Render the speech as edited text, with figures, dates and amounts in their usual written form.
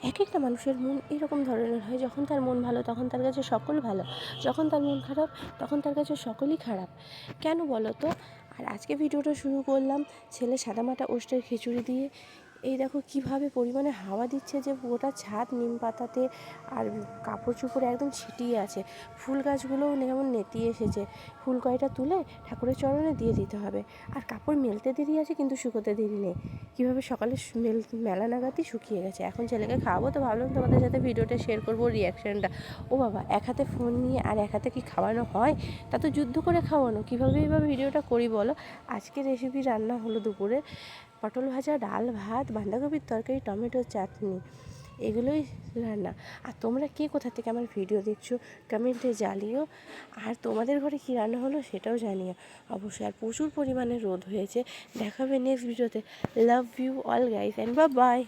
এক একটা মানুষের মন এরকম ধরনের হয়, যখন তার মন ভালো তখন তার কাছে সকল ভালো, যখন তার মন খারাপ তখন তার কাছে সকলই খারাপ। কেন বলো তো? আর আজকে ভিডিওটা শুরু করলাম ছেলে সাদামাটা ওস্টের খিচুড়ি দিয়ে। এই দেখো কীভাবে পরিমাণে হাওয়া দিচ্ছে যে গোটা ছাদ নিম পাতাতে আর কাপড় চোপড়ে একদম ছিটিয়ে আছে। ফুল গাছগুলোও যেমন নেতিয়ে এসেছে। ফুল কয়টা তুলে ঠাকুরের চরণে দিয়ে দিতে হবে। আর কাপড় মেলতে দেরি আছে কিন্তু শুকোতে দেরি নেই। কীভাবে সকালে মেলা নাগাদই শুকিয়ে গেছে। এখন ছেলেকে খাওয়াবো তো ভাবলাম তোমাদের সাথে ভিডিওটা শেয়ার করবো রিয়াকশানটা। ও বাবা, এক হাতে ফোন নিয়ে আর এক হাতে কি খাওয়ানো হয়? তা তো যুদ্ধ করে খাওয়ানো। কীভাবে এইভাবে ভিডিওটা করি বলো? আজকে রেসিপি রান্না হলো দুপুরে পটল ভাজা, ডাল, ভাত, বাঁধাকপির তরকারি, টমেটোর চাটনি, এগুলোই রান্না। আর তোমরা কে কোথা থেকে আমার ভিডিও দেখছো কমেন্টে জানিও। আর তোমাদের ঘরে কী রান্না হলো সেটাও জানিও অবশ্যই। আর প্রচুর পরিমাণে রোদ হয়েছে। দেখা হবে নেক্সট ভিডিওতে। Love you all guys and bye by.